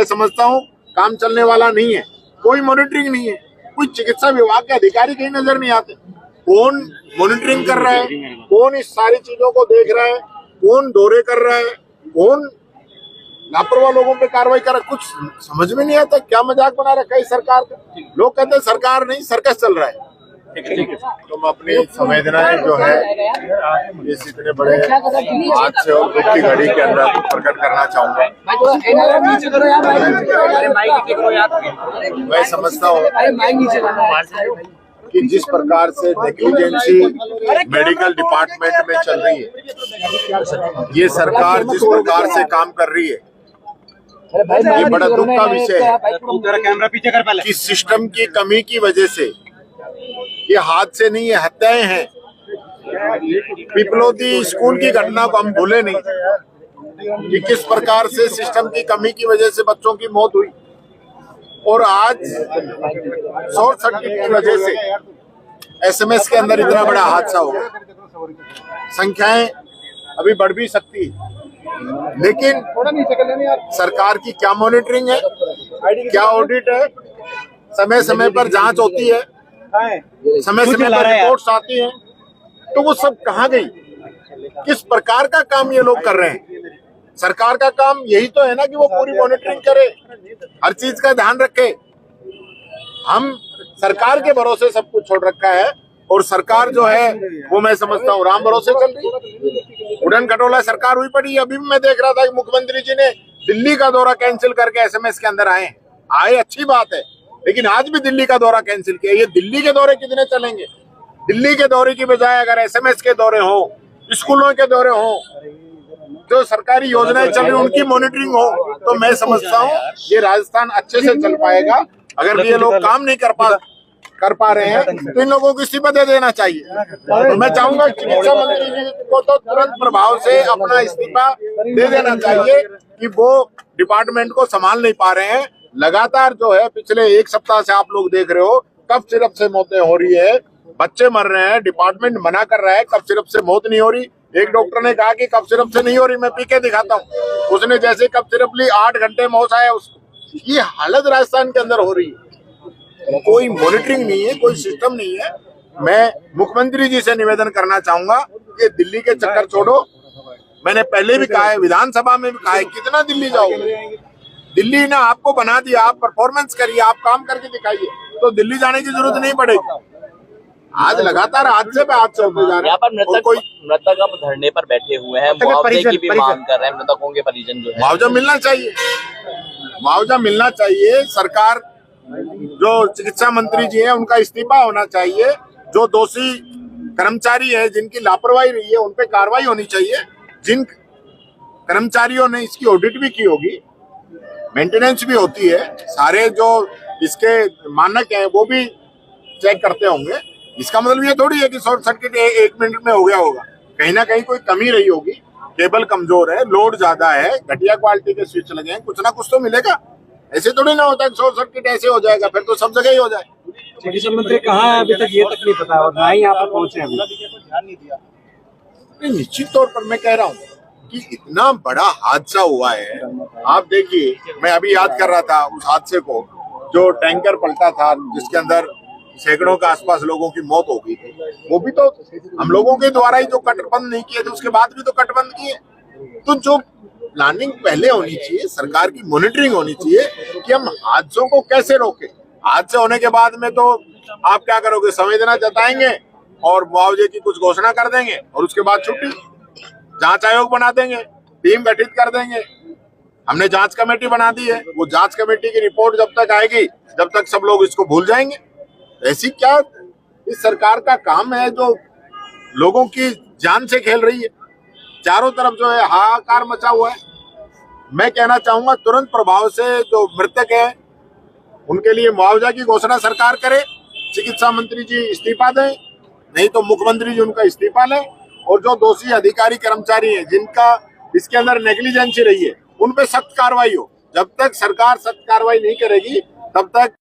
मैं समझता हूँ काम चलने वाला नहीं है। कोई मॉनिटरिंग नहीं है, कोई चिकित्सा विभाग के अधिकारी कहीं नजर नहीं आते। कौन मॉनिटरिंग कर रहा है, कौन इस सारी चीजों को देख रहा है, कौन दौरे कर रहा है, कौन लापरवाह लोगों पे कार्रवाई कर रहा है, कुछ समझ में नहीं आता। क्या मजाक बना रखा है इस सरकार का। लोग कहते हैं सरकार नहीं सर्कस चल रहा है। तो मैं अपनी संवेदनाएं जो है इस इतने बड़े हादसे और दुख की घड़ी के अंदर प्रकट करना चाहूंगा। मैं समझता हूँ कि जिस प्रकार से नेग्लिजेंसी मेडिकल डिपार्टमेंट में चल रही है, ये सरकार जिस प्रकार से काम कर रही है, ये बड़ा दुख का विषय है कि सिस्टम की कमी की वजह से ये हादसे नहीं, ये हत्याएं हैं। पिपलोदी स्कूल की घटना को हम भूले नहीं कि किस प्रकार से सिस्टम की कमी की वजह से बच्चों की मौत हुई, और आज शॉर्ट सर्किट की वजह से एसएमएस के अंदर इतना बड़ा हादसा हो गया। संख्याएं अभी बढ़ भी सकती है, लेकिन सरकार की क्या मॉनिटरिंग है, क्या ऑडिट है, समय समय पर जांच होती है, समय समय पर रिपोर्ट्स आती हैं, तो वो सब कहाँ गई? किस प्रकार का काम ये लोग कर रहे हैं? सरकार का काम यही तो है ना कि वो पूरी मॉनिटरिंग करे, हर चीज का ध्यान रखे। हम सरकार के भरोसे सब कुछ छोड़ रखा है, और सरकार जो है वो मैं समझता हूँ राम भरोसे चल रही है। उड़न खटोला सरकार हुई पड़ी। अभी मैं देख रहा था कि मुख्यमंत्री जी ने दिल्ली का दौरा कैंसिल करके एसएमएस के अंदर आए, अच्छी बात है, लेकिन आज भी दिल्ली का दौरा कैंसिल किया। ये दिल्ली के दौरे कितने चलेंगे? दिल्ली के दौरे की बजाय अगर एसएमएस के दौरे हो, स्कूलों के दौरे हो, जो सरकारी योजनाएं चल रही उनकी मॉनिटरिंग हो, तो मैं समझता हूँ ये राजस्थान अच्छे से चल पाएगा। अगर ये लोग काम नहीं कर पा रहे हैं तो इन लोगों को इस्तीफा दे देना चाहिए। तो मैं चाहूंगा चिकित्सा मंत्री जी को तो तुरंत प्रभाव से अपना इस्तीफा दे देना चाहिए कि वो डिपार्टमेंट को संभाल नहीं पा रहे हैं। लगातार जो है पिछले एक सप्ताह से आप लोग देख रहे हो कफ सिरप से मौतें हो रही है, बच्चे मर रहे हैं, डिपार्टमेंट मना कर रहा है कफ सिरप से मौत नहीं हो रही। एक डॉक्टर ने कहा कि कफ सिरप से नहीं हो रही, मैं पी के दिखाता हूँ। उसने जैसे कफ सिरप ली 8 घंटे में होश आया उसको। ये हालत राजस्थान के अंदर हो रही है। कोई मॉनिटरिंग नहीं है, कोई सिस्टम नहीं है। मैं मुख्यमंत्री जी से निवेदन करना चाहूंगा कि दिल्ली के चक्कर छोड़ो। मैंने पहले भी कहा है, विधानसभा में भी कहा है, कितना दिल्ली जाओगे? दिल्ली ने आपको बना दिया, आप परफॉर्मेंस करिए, आप काम करके दिखाइए, तो दिल्ली जाने की जरूरत नहीं पड़ेगी। आज लगातार हादसे पे हादसे होते जा रहे हैं। मृतक अब धरने पर बैठे हुए हैं, मुआवजे की भी मांग कर रहे हैं मृतकों के परिजन जो है। मुआवजा मिलना चाहिए, मुआवजा मिलना चाहिए। सरकार जो चिकित्सा मंत्री जी हैं उनका इस्तीफा होना चाहिए। जो दोषी कर्मचारी है, जिनकी लापरवाही रही है, उन पे कार्रवाई होनी चाहिए। जिन कर्मचारियों ने इसकी ऑडिट भी की होगी, मेंटेनेंस भी होती है, सारे जो इसके मानक हैं वो भी चेक करते होंगे। इसका मतलब ये थोड़ी है कि शॉर्ट सर्किट 1 मिनट में हो गया होगा। कहीं ना कहीं कोई कमी रही होगी, केबल कमजोर है, लोड ज्यादा है, घटिया क्वालिटी के स्विच लगे हैं, कुछ ना कुछ तो मिलेगा। ऐसे थोड़ी ना होता है शॉर्ट सर्किट ऐसे हो जाएगा, फिर तो सब जगह ही हो जाए। चिकित्सा मंत्री कहाँ है अभी तक ये तक नहीं पता, और ना ही यहाँ पर पहुंचे अभी। निश्चित तौर पर मैं कह रहा हूँ कि इतना बड़ा हादसा हुआ है। आप देखिए, मैं अभी याद कर रहा था उस हादसे को, जो टैंकर पलटा था जिसके अंदर सैकड़ों के आसपास लोगों की मौत हो गई थी। वो भी तो हम लोगों के द्वारा ही जो कटबंद नहीं किए थे, उसके बाद भी तो कटबंद किए। तो जो प्लानिंग पहले होनी चाहिए, सरकार की मॉनिटरिंग होनी चाहिए कि हम हादसों को कैसे रोकें। हादसे होने के बाद में तो आप क्या करोगे? संवेदना जताएंगे और मुआवजे की कुछ घोषणा कर देंगे, और उसके बाद छुट्टी। जांच आयोग बना देंगे, टीम गठित कर देंगे। हमने जांच कमेटी बना दी है, वो जांच कमेटी की रिपोर्ट जब तक आएगी, जब तक सब लोग इसको भूल जाएंगे। ऐसी क्या इस सरकार का काम है जो लोगों की जान से खेल रही है? चारों तरफ जो है हाहाकार मचा हुआ है। मैं कहना चाहूंगा तुरंत प्रभाव से जो मृतक है उनके लिए मुआवजा की घोषणा सरकार करे। चिकित्सा मंत्री जी इस्तीफा दें, नहीं तो मुख्यमंत्री जी उनका इस्तीफा लें, और जो दोषी अधिकारी कर्मचारी हैं जिनका इसके अंदर नेग्लिजेंसी रही है, उन पे सख्त कार्रवाई हो। जब तक सरकार सख्त कार्रवाई नहीं करेगी तब तक